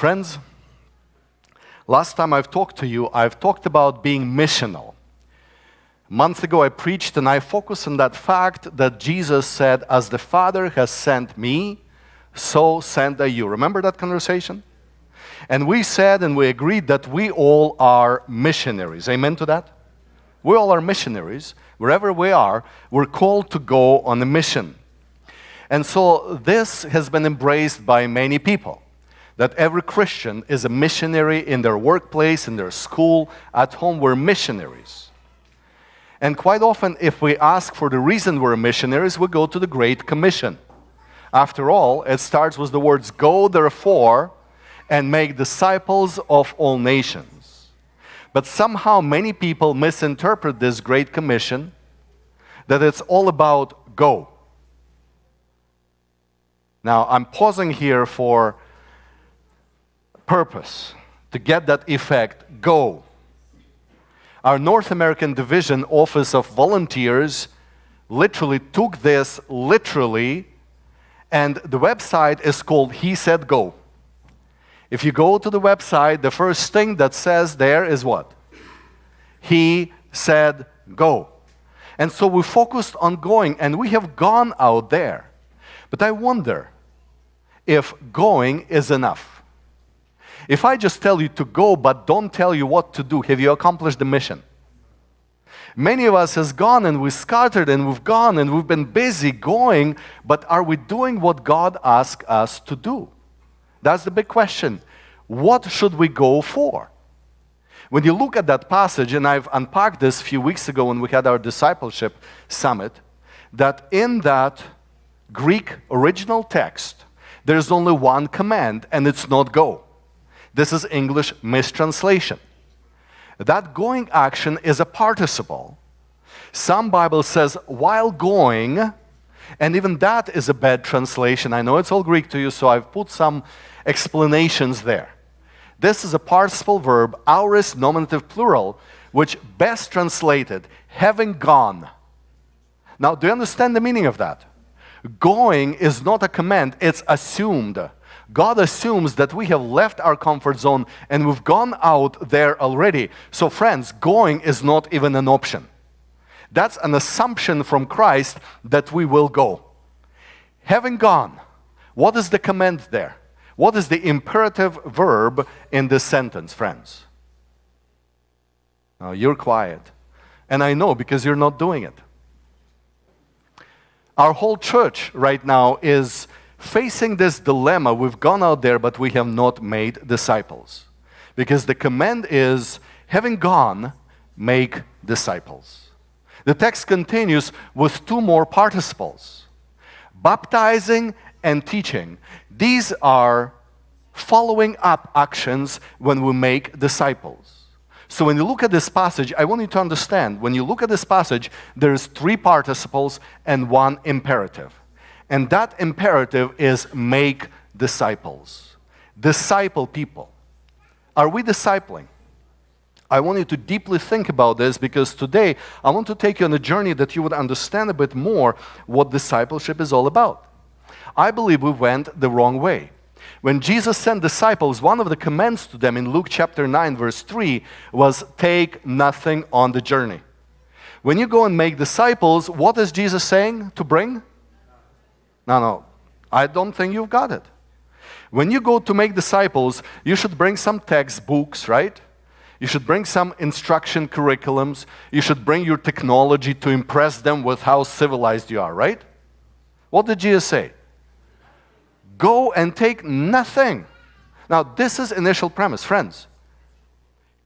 Friends, last time I've talked to you, I've talked about being missional. A month ago I preached and I focused on that fact that Jesus said, as the Father has sent me, so send I you. Remember that conversation? And we said and we agreed that we all are missionaries. Amen to that? We all are missionaries. Wherever we are, we're called to go on a mission. And so this has been embraced by many people, that every Christian is a missionary in their workplace, in their school, at home. We're missionaries. And quite often, if we ask for the reason we're missionaries, we go to the Great Commission. After all, it starts with the words, "Go therefore and make disciples of all nations." But somehow many people misinterpret this Great Commission, that it's all about go. Now, I'm pausing here for purpose, to get that effect, go. Our North American Division Office of Volunteers literally took this literally, and the website is called He Said Go. If you go to the website, the first thing that says there is what? He said go. And so we focused on going, and we have gone out there. But I wonder if going is enough. If I just tell you to go but don't tell you what to do, have you accomplished the mission? Many of us has gone and we scattered and we've gone and we've been busy going, but are we doing what God asked us to do? That's the big question. What should we go for? When you look at that passage, and I've unpacked this a few weeks ago when we had our discipleship summit, that in that Greek original text, there's only one command, and it's not go. This is English mistranslation. That going action is a participle. Some Bible says while going, and even that is a bad translation. I know it's all Greek to you, so I've put some explanations there. This is a participle verb, aorist nominative plural, which best translated, having gone. Now, do you understand the meaning of that? Going is not a command, it's assumed. God assumes that we have left our comfort zone and we've gone out there already. So friends, going is not even an option. That's an assumption from Christ that we will go. Having gone, what is the command there? What is the imperative verb in this sentence, friends? Now, you're quiet. And I know because you're not doing it. Our whole church right now is facing this dilemma. We've gone out there, but we have not made disciples. Because the command is, having gone, make disciples. The text continues with two more participles. Baptizing and teaching. These are following up actions when we make disciples. So when you look at this passage, I want you to understand, when you look at this passage, there's three participles and one imperative. And that imperative is make disciples. Disciple people. Are we discipling? I want you to deeply think about this because today I want to take you on a journey that you would understand a bit more what discipleship is all about. I believe we went the wrong way. When Jesus sent disciples, one of the commands to them in Luke chapter 9 verse 3 was take nothing on the journey. When you go and make disciples, what is Jesus saying to bring? No, I don't think you've got it. When you go to make disciples, you should bring some textbooks, right? You should bring some instruction curriculums. You should bring your technology to impress them with how civilized you are, right? What did Jesus say? Go and take nothing. Now, this is initial premise, friends.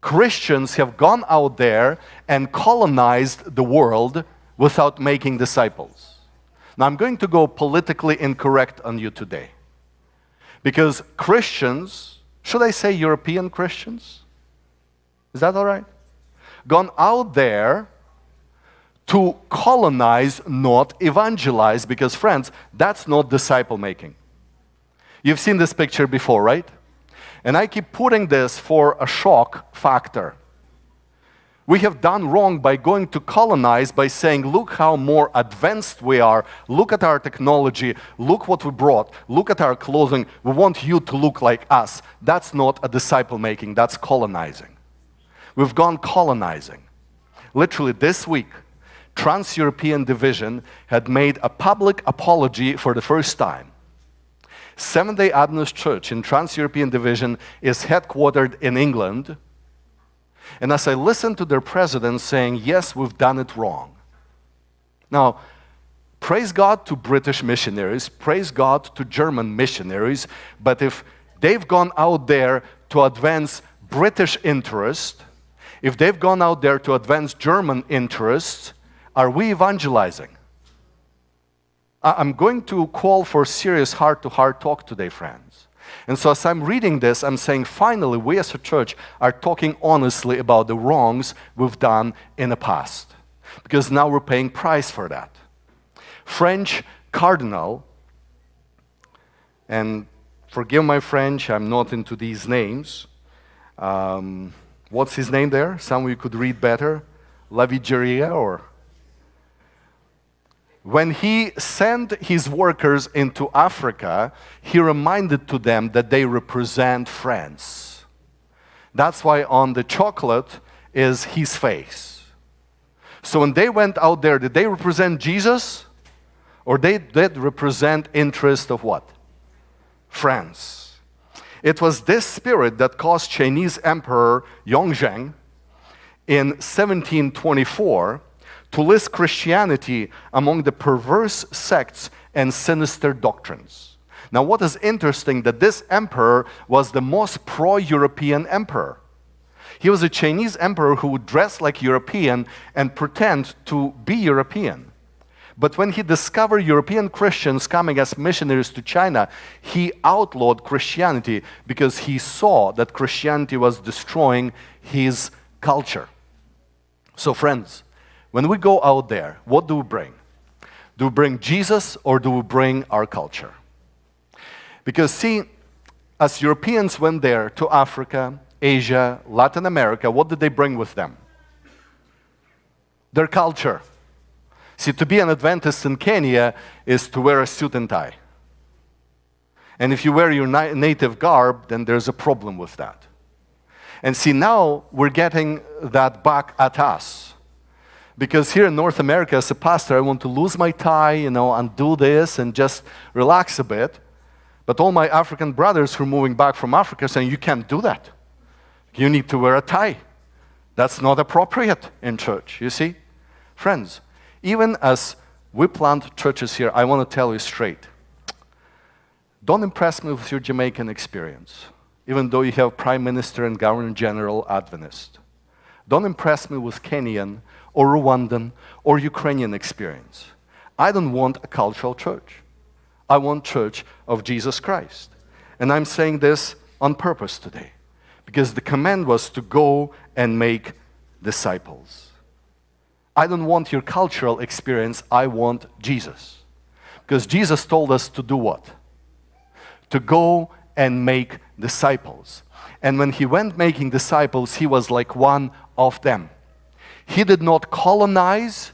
Christians have gone out there and colonized the world without making disciples. Now, I'm going to go politically incorrect on you today. Because Christians, should I say European Christians? Is that all right? Gone out there to colonize, not evangelize, because friends, that's not disciple making. You've seen this picture before, right? And I keep putting this for a shock factor. We have done wrong by going to colonize, by saying, look how more advanced we are, look at our technology, look what we brought, look at our clothing, we want you to look like us. That's not a disciple making, that's colonizing. We've gone colonizing. Literally this week, Trans-European Division had made a public apology for the first time. Seventh-day Adventist Church in Trans-European Division is headquartered in England. And as I listened to their president saying, yes, we've done it wrong. Now, praise God to British missionaries, praise God to German missionaries, but if they've gone out there to advance British interest, if they've gone out there to advance German interests, are we evangelizing? I'm going to call for serious heart-to-heart talk today, friends. And so as I'm reading this, I'm saying, finally, we as a church are talking honestly about the wrongs we've done in the past. Because now we're paying price for that. French cardinal, and forgive my French, I'm not into these names. What's his name there? Some of you could read better. Lavigeria or... When he sent his workers into Africa, he reminded to them that they represent France. That's why on the chocolate is his face. So when they went out there, did they represent Jesus? Or they did represent interest of what? France. It was this spirit that caused Chinese Emperor Yongzheng in 1724 to list Christianity among the perverse sects and sinister doctrines. Now what is interesting that this emperor was the most pro-European emperor. He was a Chinese emperor who would dress like European and pretend to be European. But when he discovered European Christians coming as missionaries to China, he outlawed Christianity because he saw that Christianity was destroying his culture. So friends, when we go out there, what do we bring? Do we bring Jesus or do we bring our culture? Because see, as Europeans went there to Africa, Asia, Latin America, what did they bring with them? Their culture. See, to be an Adventist in Kenya is to wear a suit and tie. And if you wear your native garb, then there's a problem with that. And see, now we're getting that back at us. Because here in North America, as a pastor, I want to lose my tie, and do this and just relax a bit. But all my African brothers who are moving back from Africa are saying, you can't do that. You need to wear a tie. That's not appropriate in church, you see? Friends, even as we plant churches here, I want to tell you straight. Don't impress me with your Jamaican experience, even though you have Prime Minister and Governor General Adventist. Don't impress me with Kenyan or Rwandan or Ukrainian experience. I don't want a cultural church. I want church of Jesus Christ. And I'm saying this on purpose today, because the command was to go and make disciples. I don't want your cultural experience, I want Jesus. Because Jesus told us to do what? To go and make disciples. And when he went making disciples, he was like one of them. He did not colonize.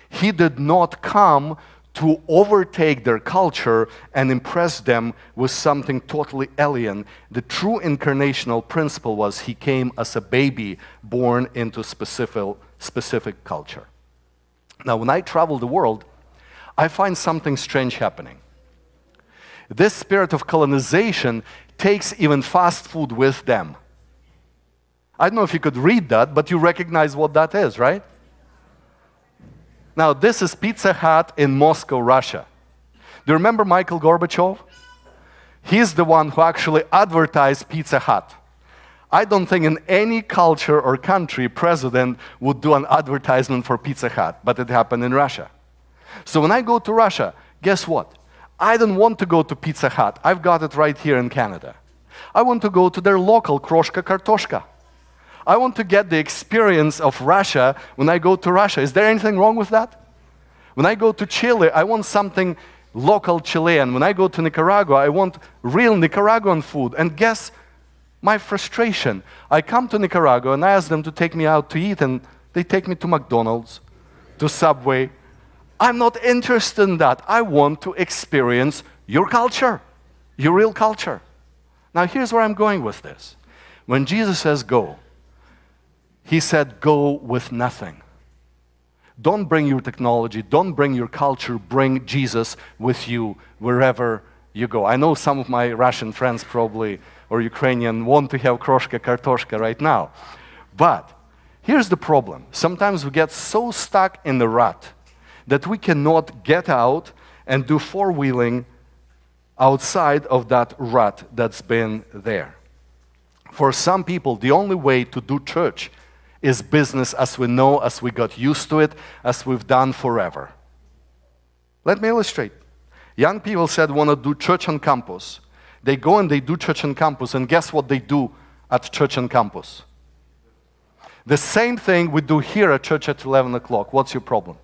He did not come to overtake their culture and impress them with something totally alien. The true incarnational principle was he came as a baby born into specific culture. Now, when I travel the world, I find something strange happening. This spirit of colonization takes even fast food with them. I don't know if you could read that, but you recognize what that is, right? Now, this is Pizza Hut in Moscow, Russia. Do you remember Mikhail Gorbachev? He's the one who actually advertised Pizza Hut. I don't think in any culture or country president would do an advertisement for Pizza Hut, but it happened in Russia. So when I go to Russia, guess what? I don't want to go to Pizza Hut. I've got it right here in Canada. I want to go to their local Kroshka Kartoshka. I want to get the experience of Russia when I go to Russia. Is there anything wrong with that? When I go to Chile, I want something local Chilean. When I go to Nicaragua, I want real Nicaraguan food. And guess My frustration. I come to Nicaragua and I ask them to take me out to eat, and they take me to McDonald's, to Subway. I'm not interested in that. I want to experience your culture, your real culture. Now here's where I'm going with this. When Jesus says go, he said go with nothing. Don't bring your technology, don't bring your culture, bring Jesus with you wherever you go. I know some of my Russian friends probably, or Ukrainian, want to have kroshka kartoshka right now. But here's the problem. Sometimes we get so stuck in the rut that we cannot get out and do four-wheeling outside of that rut that's been there. For some people, the only way to do church is business as we know, as we got used to it, as we've done forever. Let me illustrate. Young people said want to do church on campus. They go and they do church on campus, and guess what they do at church on campus? The same thing we do here at church at 11 o'clock. What's your problem?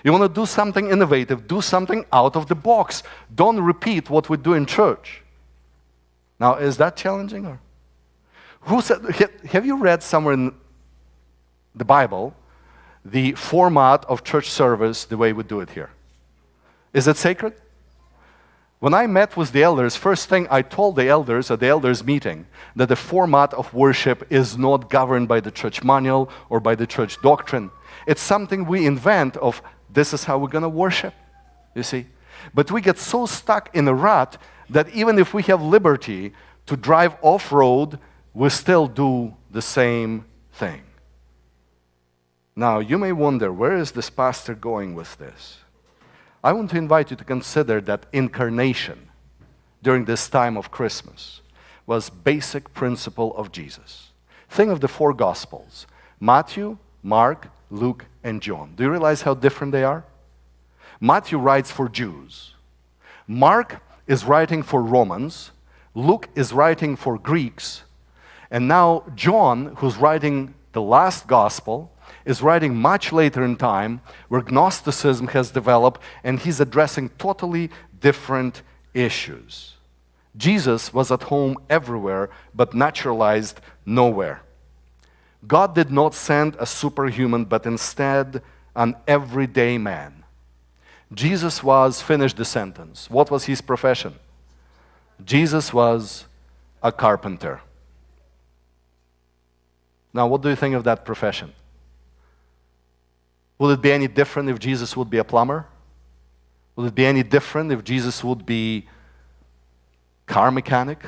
You want to do something innovative, do something out of the box. Don't repeat what we do in church. Now, is that challenging? Or who said, have you read somewhere in the Bible the format of church service the way we do it here? Is it sacred? When I met with the elders, first thing I told the elders at the elders meeting that the format of worship is not governed by the church manual or by the church doctrine. It's something we invent of this is how we're going to worship, you see. But we get so stuck in a rut that even if we have liberty to drive off-road, we still do the same thing. Now, you may wonder, where is this pastor going with this? I want to invite you to consider that incarnation during this time of Christmas was basic principle of Jesus. Think of the four Gospels: Matthew, Mark, Luke, and John. Do you realize how different they are? Matthew writes for Jews. Mark is writing for Romans. Luke is writing for Greeks. And now John, who's writing the last Gospel, is writing much later in time where Gnosticism has developed, and he's addressing totally different issues. Jesus was at home everywhere, but naturalized nowhere. God did not send a superhuman, but instead an everyday man. Jesus was, finish the sentence. What was his profession? Jesus was a carpenter. Now, what do you think of that profession? Would it be any different if Jesus would be a plumber? Would it be any different if Jesus would be a car mechanic?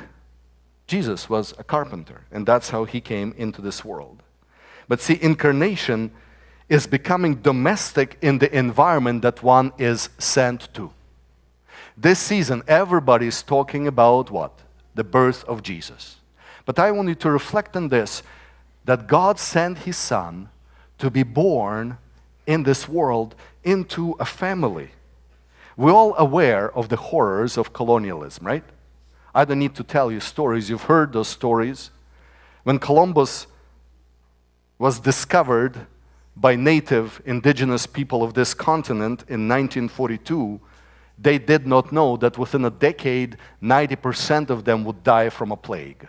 Jesus was a carpenter, and that's how he came into this world. But see, incarnation is becoming domestic in the environment that one is sent to. This season, everybody's talking about what? The birth of Jesus. But I want you to reflect on this, that God sent his Son to be born in this world into a family. We're all aware of the horrors of colonialism, right? I don't need to tell you stories. You've heard those stories. When Columbus was discovered by native indigenous people of this continent in 1942, they did not know that within a decade, 90% of them would die from a plague.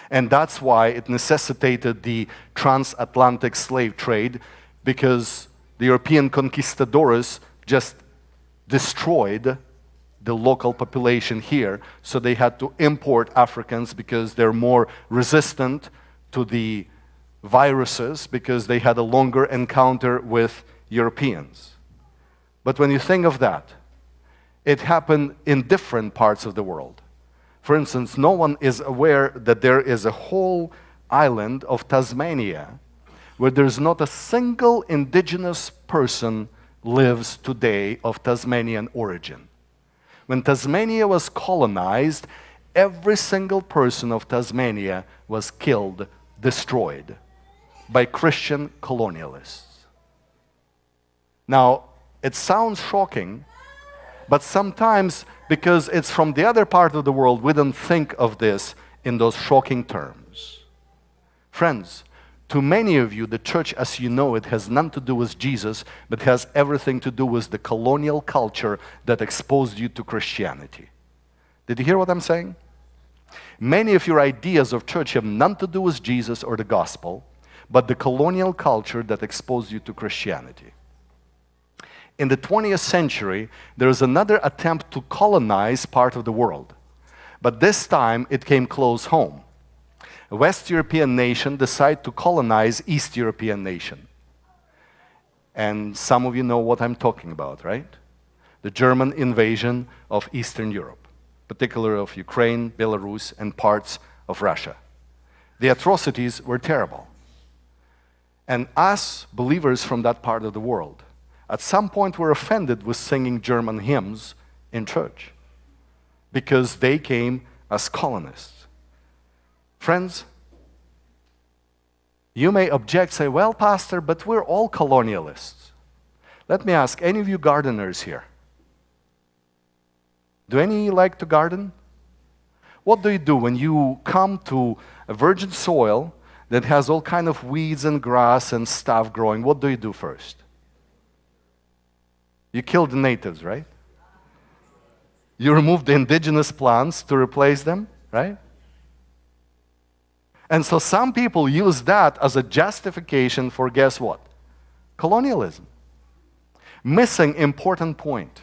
And that's why it necessitated the transatlantic slave trade, because the European conquistadors just destroyed the local population here, so they had to import Africans because they're more resistant to the viruses, because they had a longer encounter with Europeans. But when you think of that, it happened in different parts of the world. For instance, no one is aware that there is a whole island of Tasmania where there's not a single indigenous person lives today of Tasmanian origin. When Tasmania was colonized, every single person of Tasmania was killed, destroyed by Christian colonialists. Now, it sounds shocking, but sometimes, because it's from the other part of the world, we don't think of this in those shocking terms. Friends, to many of you, the church as you know it has nothing to do with Jesus, but has everything to do with the colonial culture that exposed you to Christianity. Did you hear what I'm saying? Many of your ideas of church have none to do with Jesus or the gospel, but the colonial culture that exposed you to Christianity. In the 20th century, there is another attempt to colonize part of the world. But this time, it came close home. A West European nation decided to colonize East European nation. And some of you know what I'm talking about, right? The German invasion of Eastern Europe, particularly of Ukraine, Belarus, and parts of Russia. The atrocities were terrible. And us, believers from that part of the world, at some point were offended with singing German hymns in church because they came as colonists. Friends, you may object, say, well, Pastor, but we're all colonialists. Let me ask, any of you gardeners here? Do any like to garden? What do you do when you come to a virgin soil that has all kind of weeds and grass and stuff growing? What do you do first? You kill the natives, right? You remove the indigenous plants to replace them, right? And so some people use that as a justification for, guess what? Colonialism. Missing important point.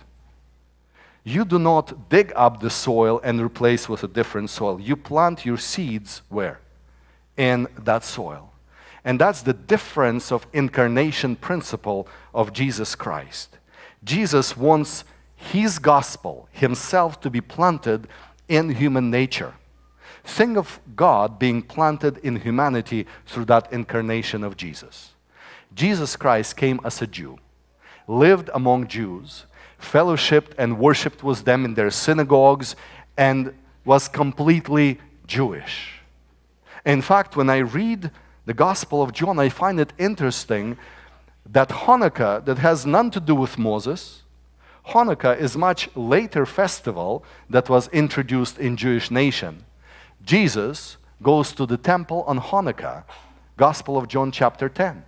You do not dig up the soil and replace with a different soil. You plant your seeds where? In that soil. And that's the difference of incarnation principle of Jesus Christ. Jesus wants His gospel, Himself, to be planted in human nature. Think of God being planted in humanity through that incarnation of Jesus. Jesus Christ came as a Jew, lived among Jews, fellowshiped and worshipped with them in their synagogues, and was completely Jewish. In fact, when I read the Gospel of John, I find it interesting that Hanukkah, that has none to do with Moses, Hanukkah is much later festival that was introduced in Jewish nation. Jesus goes to the temple on Hanukkah, Gospel of John chapter 10.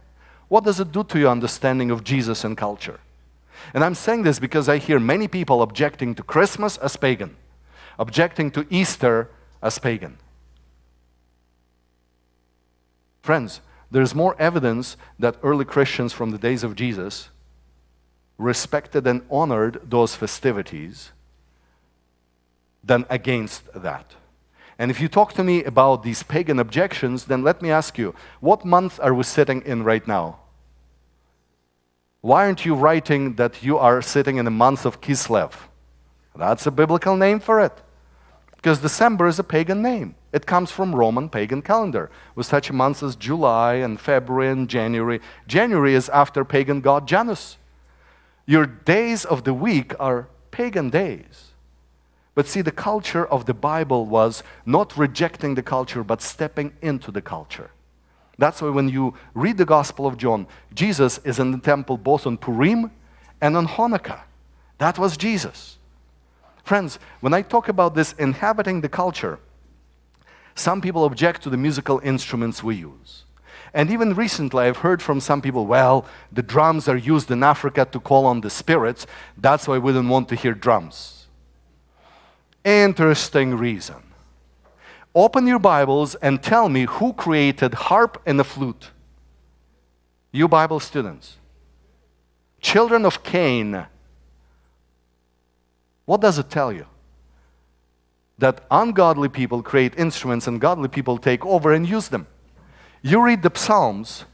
What does it do to your understanding of Jesus and culture? And I'm saying this because I hear many people objecting to Christmas as pagan, objecting to Easter as pagan. Friends, there's more evidence that early Christians from the days of Jesus respected and honored those festivities than against that. And if you talk to me about these pagan objections, then let me ask you, what month are we sitting in right now? Why aren't you writing that you are sitting in the month of Kislev? That's a biblical name for it. Because December is a pagan name. It comes from Roman pagan calendar, with such months as July and February and January. January is after pagan god Janus. Your days of the week are pagan days. But see, the culture of the Bible was not rejecting the culture, but stepping into the culture. That's why when you read the Gospel of John, Jesus is in the temple both on Purim and on Hanukkah. That was Jesus. Friends, when I talk about this inhabiting the culture, some people object to the musical instruments we use. And even recently I've heard from some people, well, the drums are used in Africa to call on the spirits, that's why we don't want to hear drums. Interesting reason. Open your Bibles and tell me who created harp and a flute. You Bible students. Children of Cain. What does it tell you? That ungodly people create instruments and godly people take over and use them. You read the Psalms,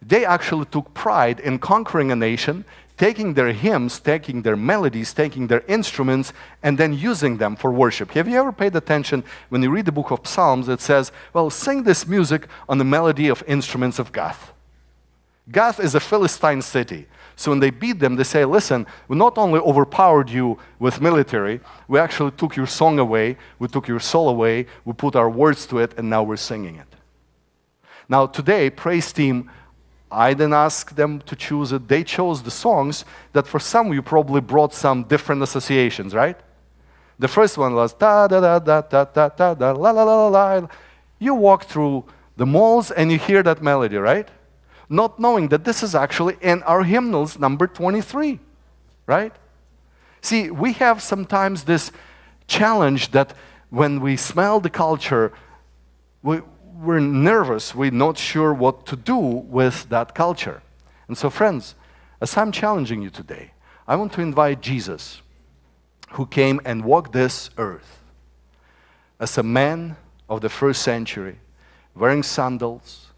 they actually took pride in conquering a nation, taking their hymns, taking their melodies, taking their instruments, and then using them for worship. Have you ever paid attention when you read the book of Psalms, it says, well, sing this music on the melody of instruments of Gath. Gath is a Philistine city. So when they beat them, they say, listen, we not only overpowered you with military, we actually took your song away, we took your soul away, we put our words to it, and now we're singing it. Now today, praise team, I didn't ask them to choose it. They chose the songs that for some of you probably brought some different associations, right? The first one was da da da da da da da da la la la la. You walk through the malls and you hear that melody, right? Not knowing that this is actually in our hymnals number 23, right? See, we have sometimes this challenge that when we smell the culture, we're nervous. We're not sure what to do with that culture. And so, friends, as I'm challenging you today, I want to invite Jesus, who came and walked this earth as a man of the first century, wearing sandals,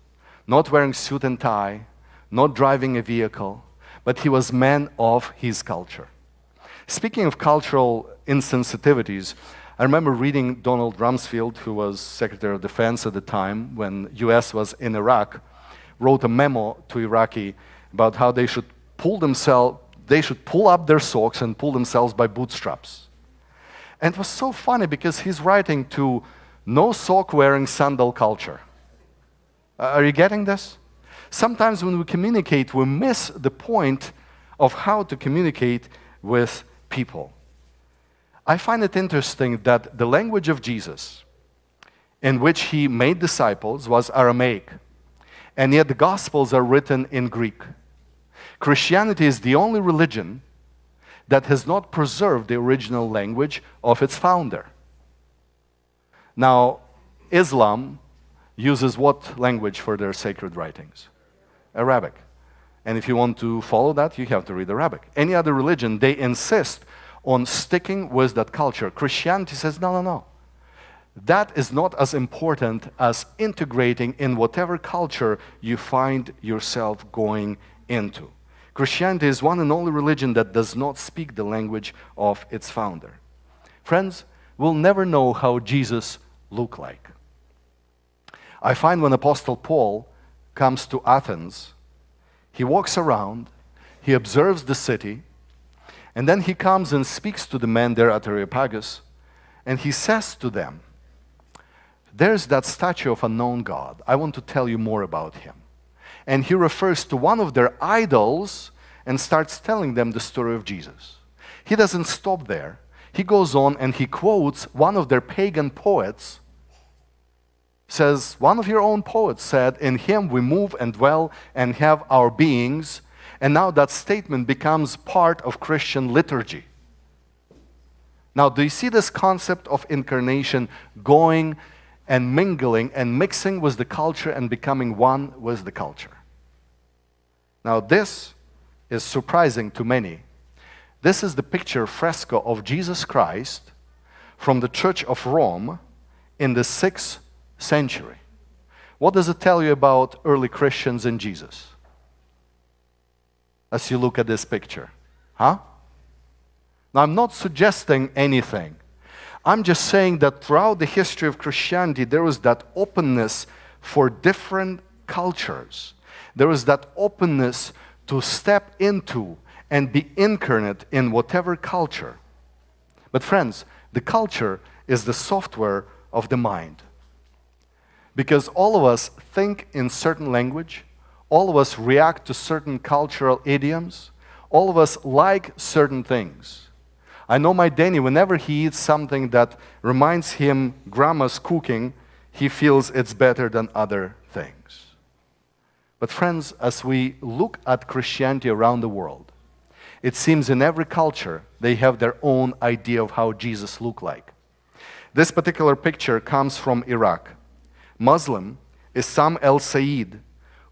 not wearing suit and tie, not driving a vehicle, but he was man of his culture. Speaking of cultural insensitivities, I remember reading Donald Rumsfeld, who was Secretary of Defense at the time when US was in Iraq, wrote a memo to Iraqi about how they should pull up their socks and pull themselves by bootstraps. And it was so funny because he's writing to no sock wearing sandal culture. Are you getting this? Sometimes when we communicate, we miss the point of how to communicate with people. I find it interesting that the language of Jesus, in which he made disciples, was Aramaic, and yet the Gospels are written in Greek. Christianity is the only religion that has not preserved the original language of its founder. Now, Islam uses what language for their sacred writings? Arabic. And if you want to follow that, you have to read Arabic. Any other religion, they insist on sticking with that culture. Christianity says, no, no, no. That is not as important as integrating in whatever culture you find yourself going into. Christianity is one and only religion that does not speak the language of its founder. Friends, we'll never know how Jesus looked like. I find when Apostle Paul comes to Athens, he walks around, he observes the city, and then he comes and speaks to the men there at Areopagus, and he says to them, there's that statue of a known God. I want to tell you more about him. And he refers to one of their idols and starts telling them the story of Jesus. He doesn't stop there. He goes on and he quotes one of their pagan poets, says, one of your own poets said, in him we move and dwell and have our beings. And now that statement becomes part of Christian liturgy. Now, do you see this concept of incarnation going and mingling and mixing with the culture and becoming one with the culture? Now, this is surprising to many. This is the picture fresco of Jesus Christ from the Church of Rome in the 6th century. What does it tell you about early Christians and Jesus? As you look at this picture, huh? Now, I'm not suggesting anything. I'm just saying that throughout the history of Christianity, there was that openness for different cultures. There was that openness to step into and be incarnate in whatever culture. But friends, the culture is the software of the mind. Because all of us think in certain language, all of us react to certain cultural idioms, all of us like certain things. I know my Danny, whenever he eats something that reminds him grandma's cooking, he feels it's better than other things. But friends, as we look at Christianity around the world, it seems in every culture they have their own idea of how Jesus looked like. This particular picture comes from Iraq. Muslim Issam el-Said,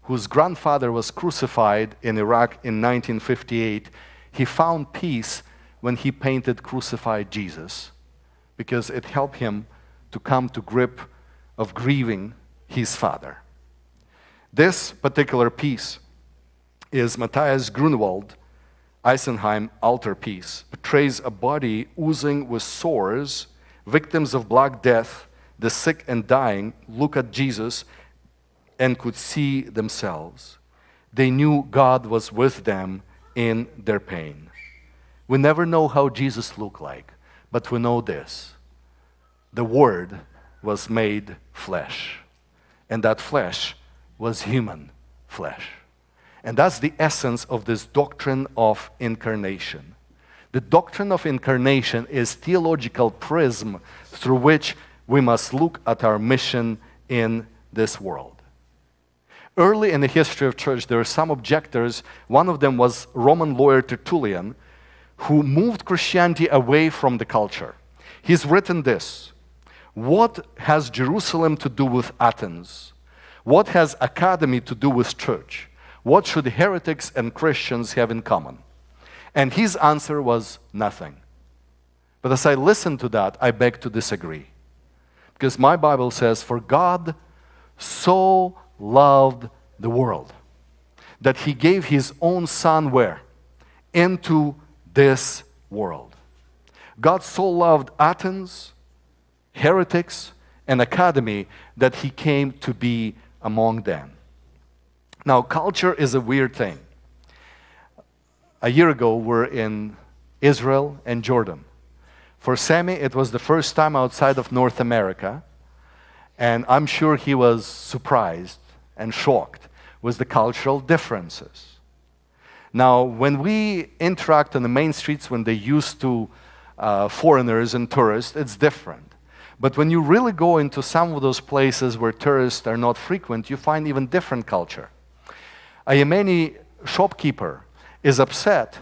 whose grandfather was crucified in Iraq in 1958, he found peace when he painted crucified Jesus because it helped him to come to grip of grieving his father. This particular piece is Matthias Grunewald Eisenheim altarpiece. Portrays a body oozing with sores, victims of Black Death, the sick and dying look at Jesus and could see themselves. They knew God was with them in their pain. We never know how Jesus looked like, but we know this. The Word was made flesh, and that flesh was human flesh. And that's the essence of this doctrine of incarnation. The doctrine of incarnation is theological prism through which we must look at our mission in this world. Early in the history of church, there were some objectors. One of them was Roman lawyer Tertullian, who moved Christianity away from the culture. He's written this: What has Jerusalem to do with Athens? What has academy to do with church? What should heretics and Christians have in common? And his answer was nothing. But as I listened to that, I beg to disagree. Because my Bible says, for God so loved the world that he gave his own son where? Into this world. God so loved Athens, heretics, and academy that he came to be among them. Now, culture is a weird thing. A year ago, we're in Israel and Jordan. For Sammy, it was the first time outside of North America, and I'm sure he was surprised and shocked with the cultural differences. Now, when we interact on the main streets, when they're used to foreigners and tourists, it's different. But when you really go into some of those places where tourists are not frequent, you find even different culture. A Yemeni shopkeeper is upset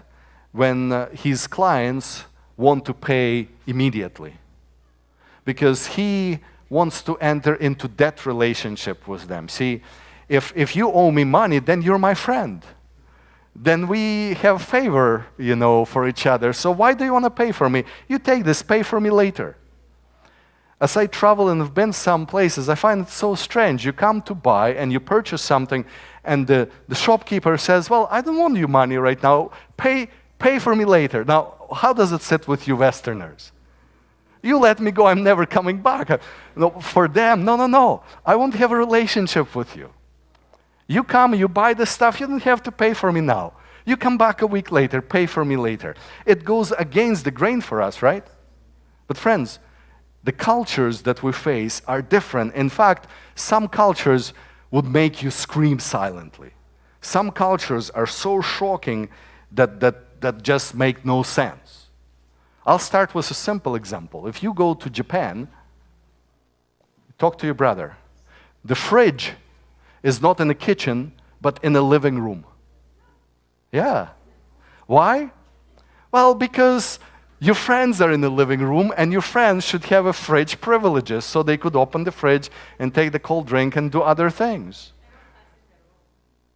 when his clients want to pay immediately because he wants to enter into that relationship with them. See, if you owe me money, then you're my friend. Then we have favor, for each other. So why do you want to pay for me? You take this, pay for me later. As I travel and have been some places, I find it so strange. You come to buy and you purchase something, and the shopkeeper says, well, I don't want your money right now. Pay for me later. Now, how does it sit with you Westerners? You let me go, I'm never coming back. No, for them, no. I want to have a relationship with you. You come, you buy the stuff, you don't have to pay for me now. You come back a week later, pay for me later. It goes against the grain for us, right? But friends, the cultures that we face are different. In fact, some cultures would make you scream silently. Some cultures are so shocking that just make no sense. I'll start with a simple example. If you go to Japan, talk to your brother. The fridge is not in the kitchen, but in the living room. Yeah. Why? Well, because your friends are in the living room, and your friends should have a fridge privileges, so they could open the fridge and take the cold drink and do other things.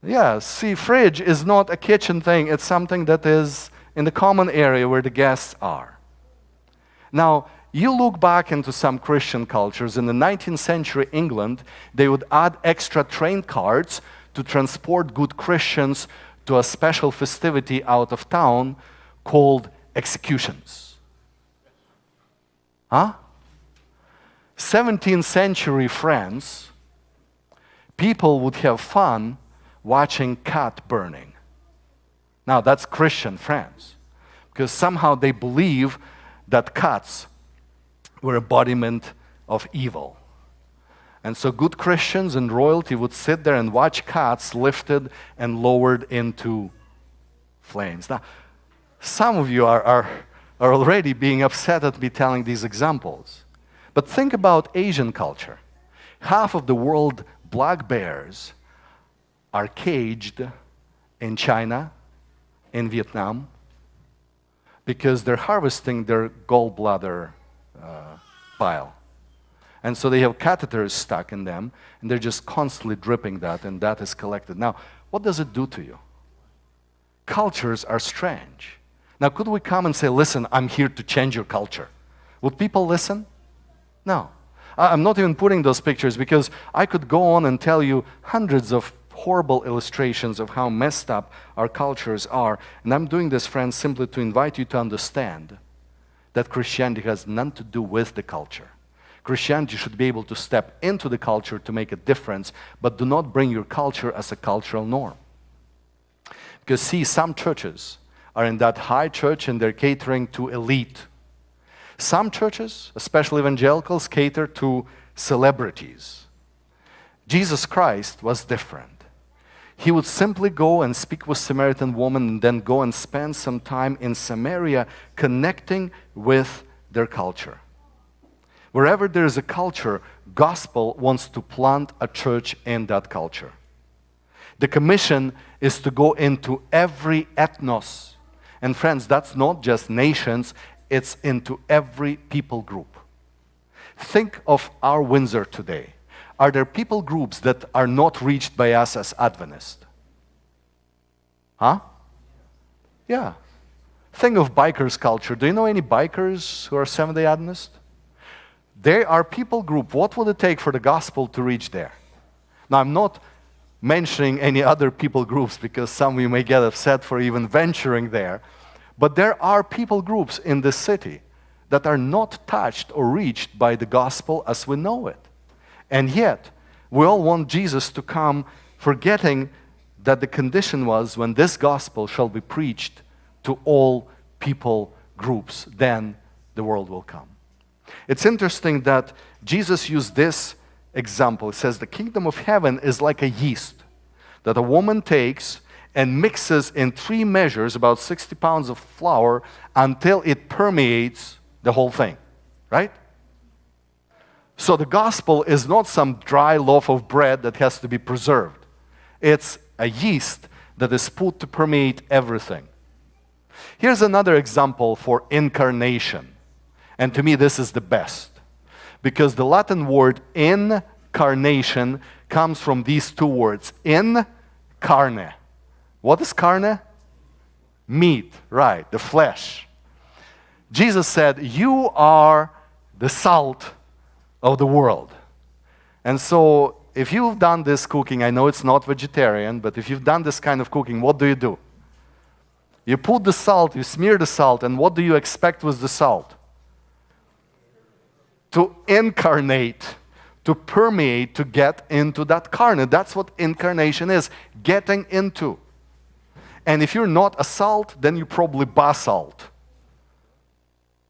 Yeah, see, fridge is not a kitchen thing. It's something that is in the common area where the guests are. Now, you look back into some Christian cultures. In the 19th century England, they would add extra train carts to transport good Christians to a special festivity out of town called executions. 17th century France, people would have fun watching cat burning. Now, that's Christian France, because somehow they believe that cats were embodiment of evil. And so good Christians and royalty would sit there and watch cats lifted and lowered into flames. Now, some of you are already being upset at me telling these examples. But think about Asian culture. Half of the world black bears are caged in China, in Vietnam, because they're harvesting their gallbladder bile. And so they have catheters stuck in them, and they're just constantly dripping that, and that is collected. Now, what does it do to you? Cultures are strange. Now, could we come and say, listen, I'm here to change your culture? Would people listen? No. I'm not even putting those pictures because I could go on and tell you hundreds of horrible illustrations of how messed up our cultures are. And I'm doing this, friends, simply to invite you to understand that Christianity has nothing to do with the culture. Christianity should be able to step into the culture to make a difference, but do not bring your culture as a cultural norm. Because see, some churches are in that high church and they're catering to elite. Some churches, especially evangelicals, cater to celebrities. Jesus Christ was different. He would simply go and speak with Samaritan woman and then go and spend some time in Samaria connecting with their culture. Wherever there is a culture, gospel wants to plant a church in that culture. The commission is to go into every ethnos. And friends, that's not just nations, it's into every people group. Think of our Windsor today. Are there people groups that are not reached by us as Adventists? Huh? Yeah. Think of bikers culture. Do you know any bikers who are Seventh-day Adventists? They are people group. What would it take for the gospel to reach there? Now, I'm not mentioning any other people groups because some of you may get upset for even venturing there. But there are people groups in this city that are not touched or reached by the gospel as we know it. And yet, we all want Jesus to come, forgetting that the condition was when this gospel shall be preached to all people groups, then the world will come. It's interesting that Jesus used this example. It says the kingdom of heaven is like a yeast that a woman takes and mixes in 3 measures, about 60 pounds of flour, until it permeates the whole thing, right? So the gospel is not some dry loaf of bread that has to be preserved. It's a yeast that is put to permeate everything. Here's another example for incarnation. And to me, this is the best. Because the Latin word incarnation comes from these 2 words. In carne. What is carne? Meat, right, the flesh. Jesus said, you are the salt of the world. And so, if you've done this cooking, I know it's not vegetarian, but if you've done this kind of cooking, what do? You put the salt, you smear the salt, and what do you expect with the salt? To incarnate, to permeate, to get into that carne. That's what incarnation is, getting into. And if you're not a salt, then you're probably basalt.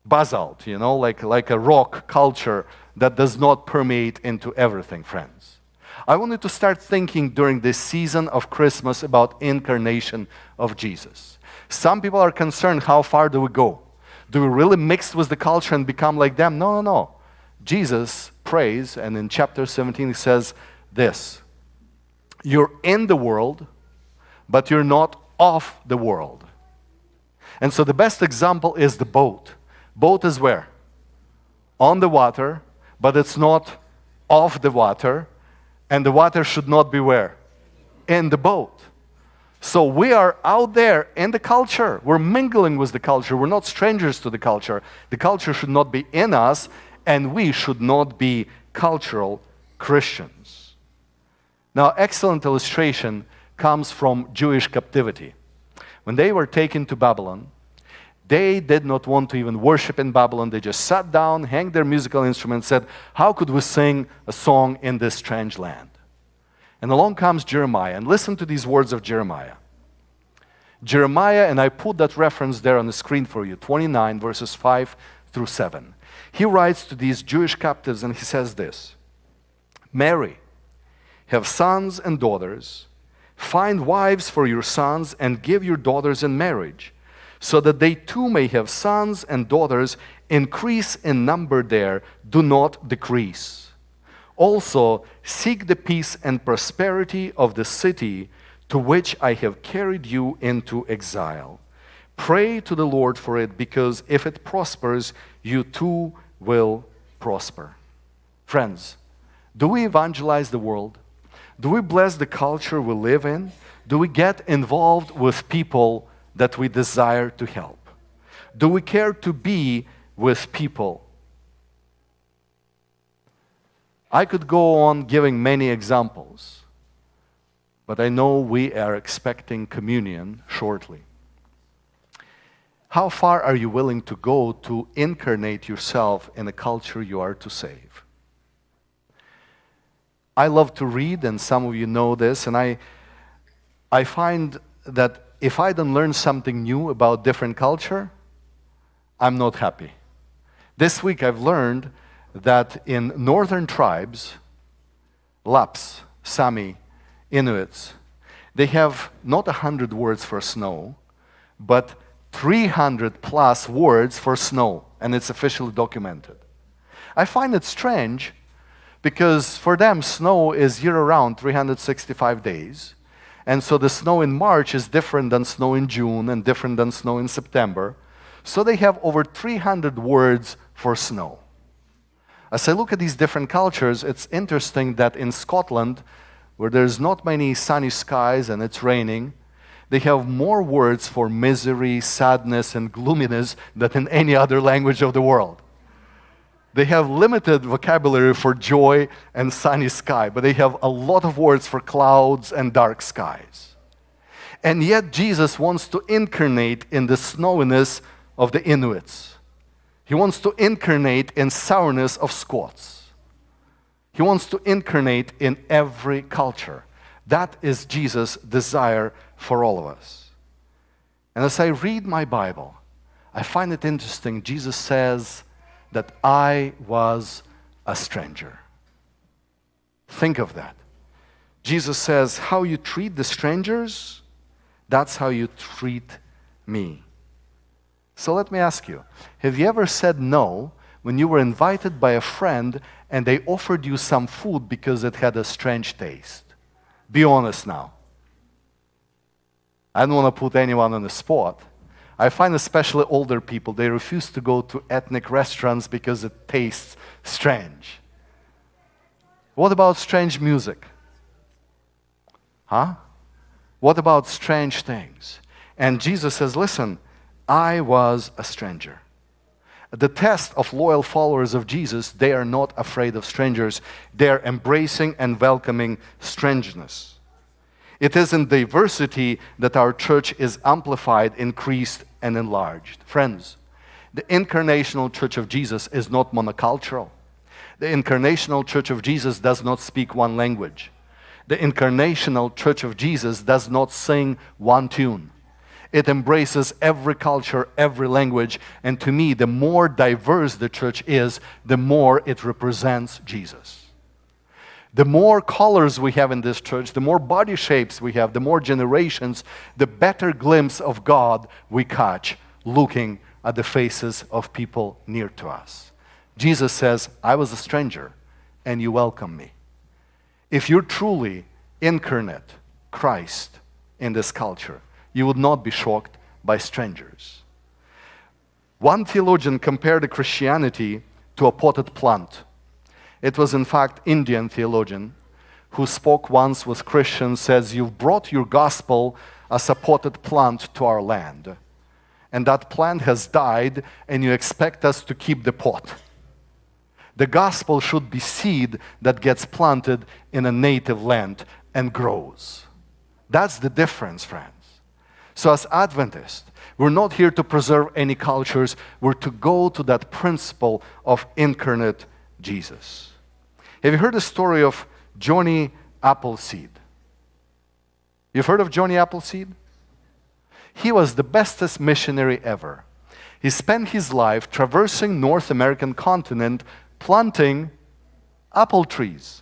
Basalt, you know, like a rock culture that does not permeate into everything, friends. I want you to start thinking during this season of Christmas about incarnation of Jesus. Some people are concerned, how far do we go? Do we really mix with the culture and become like them? No. Jesus prays, and in chapter 17 he says this: you're in the world, but you're not of the world. And so the best example is the boat. Boat is where? On the water, but it's not of the water, and the water should not be where? In the boat. So we are out there in the culture. We're mingling with the culture. We're not strangers to the culture. The culture should not be in us, and we should not be cultural Christians. Now, excellent illustration comes from Jewish captivity. When they were taken to Babylon, they did not want to even worship in Babylon. They just sat down, hanged their musical instruments, said, how could we sing a song in this strange land? And along comes Jeremiah, and listen to these words of Jeremiah. Jeremiah, and I put that reference there on the screen for you, 29 verses 5 through 7. He writes to these Jewish captives and he says this: marry, have sons and daughters, find wives for your sons and give your daughters in marriage, so that they too may have sons and daughters. Increase in number there, do not decrease. Also, seek the peace and prosperity of the city to which I have carried you into exile. Pray to the Lord for it, because if it prospers, you too will prosper. Friends, do we evangelize the world? Do we bless the culture we live in? Do we get involved with people that we desire to help? Do we care to be with people? I could go on giving many examples, but I know we are expecting communion shortly. How far are you willing to go to incarnate yourself in the culture you are to save? I love to read, and some of you know this, and I find that if I don't learn something new about different culture, I'm not happy. This week I've learned that in northern tribes, Laps, Sami, Inuits, they have not 100 words for snow, but 300 plus words for snow, and it's officially documented. I find it strange because for them snow is year-round, 365 days, and so the snow in March is different than snow in June and different than snow in September. So they have over 300 words for snow. As I look at these different cultures, it's interesting that in Scotland, where there's not many sunny skies and it's raining, they have more words for misery, sadness, and gloominess than in any other language of the world. They have limited vocabulary for joy and sunny sky, but they have a lot of words for clouds and dark skies. And yet Jesus wants to incarnate in the snowiness of the Inuits. He wants to incarnate in sourness of Scots. He wants to incarnate in every culture. That is Jesus' desire for all of us. And as I read my Bible, I find it interesting. Jesus says that I was a stranger. Think of that. Jesus says, how you treat the strangers, that's how you treat me. So let me ask you, have you ever said no when you were invited by a friend and they offered you some food because it had a strange taste? Be honest now. I don't want to put anyone on the spot. I find especially older people, they refuse to go to ethnic restaurants because it tastes strange. What about strange music? Huh? What about strange things? And Jesus says, listen, I was a stranger. The test of loyal followers of Jesus, they are not afraid of strangers. They are embracing and welcoming strangeness. It is in diversity that our church is amplified, increased, and enlarged. Friends, the Incarnational Church of Jesus is not monocultural. The Incarnational Church of Jesus does not speak one language. The Incarnational Church of Jesus does not sing one tune. It embraces every culture, every language, and to me, the more diverse the church is, the more it represents Jesus. The more colors we have in this church, the more body shapes we have, the more generations, the better glimpse of God we catch looking at the faces of people near to us. Jesus says, I was a stranger, and you welcome me. If you're truly incarnate Christ in this culture, you would not be shocked by strangers. One theologian compared Christianity to a potted plant. It was in fact Indian theologian who spoke once with Christians, says, you've brought your gospel as a potted plant to our land. And that plant has died and you expect us to keep the pot. The gospel should be seed that gets planted in a native land and grows. That's the difference, friends. So as Adventists, we're not here to preserve any cultures. We're to go to that principle of incarnate Jesus. Have you heard the story of Johnny Appleseed? You've heard of Johnny Appleseed? He was the bestest missionary ever. He spent his life traversing North American continent planting apple trees.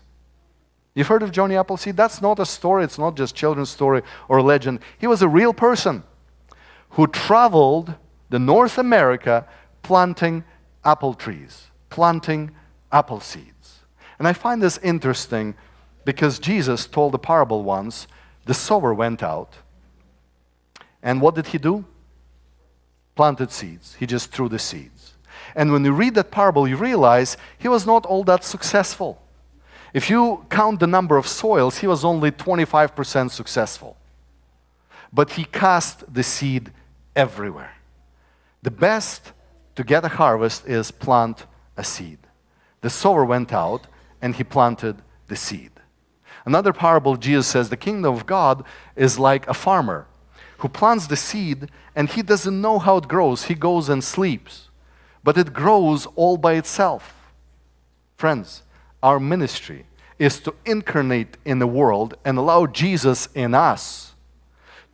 You've heard of Johnny Appleseed? That's not a story. It's not just children's story or legend. He was a real person who traveled the North America planting apple trees, planting apple seeds. And I find this interesting because Jesus told the parable once, the sower went out. And what did he do? Planted seeds. He just threw the seeds. And when you read that parable, you realize he was not all that successful. If you count the number of soils, he was only 25% successful. But he cast the seed everywhere. The best to get a harvest is plant a seed. The sower went out and he planted the seed. Another parable, Jesus says, the kingdom of God is like a farmer who plants the seed and he doesn't know how it grows. He goes and sleeps. But it grows all by itself. Friends, our ministry is to incarnate in the world and allow Jesus in us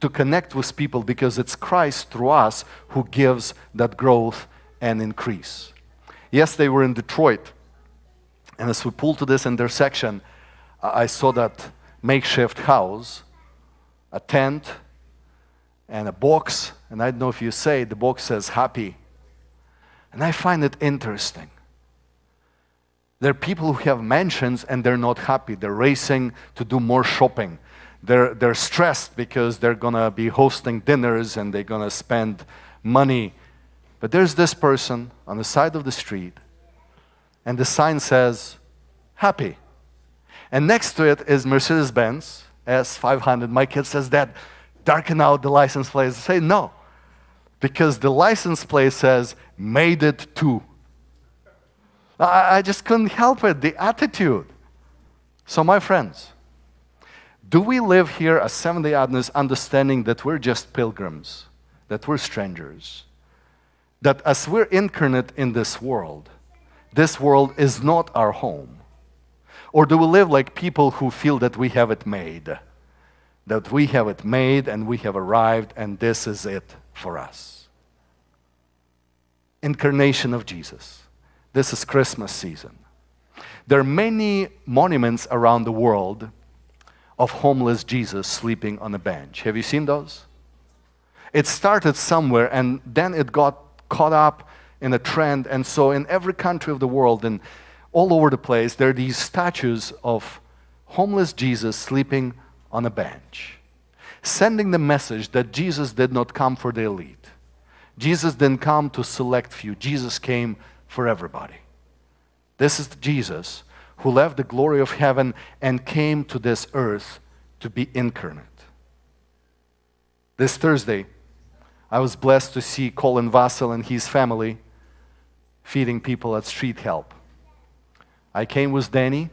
to connect with people because it's Christ through us who gives that growth and increase. Yes, they were in Detroit. And as we pulled to this intersection, I saw that makeshift house, a tent, and a box. And I don't know if you say, the box says happy. And I find it interesting. There are people who have mansions and they're not happy. They're racing to do more shopping. They're stressed because they're going to be hosting dinners and they're going to spend money. But there's this person on the side of the street And the sign says, happy. And next to it is Mercedes-Benz S500. My kid says, Dad, darken out the license plate. I say, no. Because the license plate says, made it to. I just couldn't help it, the attitude. So my friends, do we live here as Seventh-day Adventists understanding that we're just pilgrims, that we're strangers, that as we're incarnate in this world is not our home? Or do we live like people who feel that we have it made? That we have it made and we have arrived and this is it for us. Incarnation of Jesus. This is Christmas season. There are many monuments around the world of homeless Jesus sleeping on a bench. Have you seen those? It started somewhere and then it got caught up in a trend, and so in every country of the world and all over the place there are these statues of homeless Jesus sleeping on a bench, sending the message that Jesus did not come for the elite. Jesus didn't come to select few. Jesus came for everybody. This is Jesus who left the glory of heaven and came to this earth to be incarnate. This Thursday, I was blessed to see Colin Vassell and his family feeding people at Street Help. I came with Danny,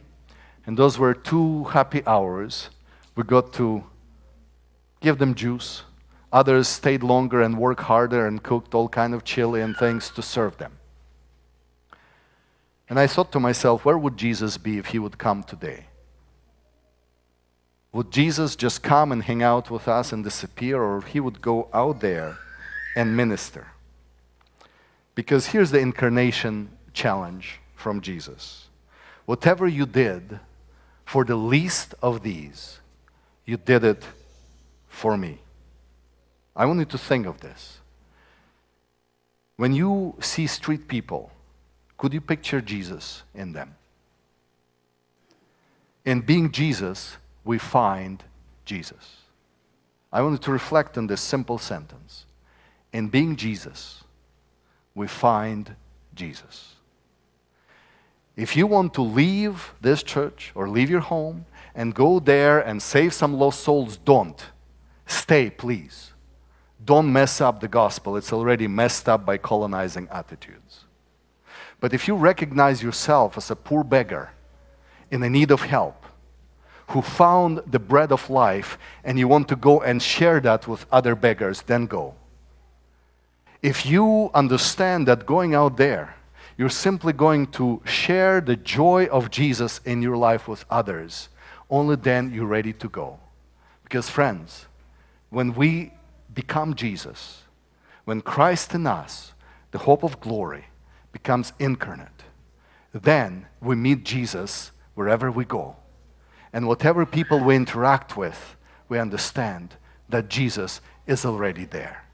and those were 2 happy hours. We got to give them juice. Others stayed longer and worked harder and cooked all kind of chili and things to serve them. And I thought to myself, where would Jesus be if he would come today? Would Jesus just come and hang out with us and disappear, or he would go out there and minister? Because here's the incarnation challenge from Jesus. Whatever you did for the least of these, you did it for me. I want you to think of this. When you see street people, could you picture Jesus in them? In being Jesus, we find Jesus. I want you to reflect on this simple sentence. In being Jesus, we find Jesus. If you want to leave this church or leave your home and go there and save some lost souls, don't. Stay, please. Don't mess up the gospel. It's already messed up by colonizing attitudes. But if you recognize yourself as a poor beggar in a need of help, who found the bread of life, and you want to go and share that with other beggars, then go. If you understand that going out there, you're simply going to share the joy of Jesus in your life with others, only then you're ready to go. Because friends, when we become Jesus, when Christ in us, the hope of glory, becomes incarnate, then we meet Jesus wherever we go. And whatever people we interact with, we understand that Jesus is already there.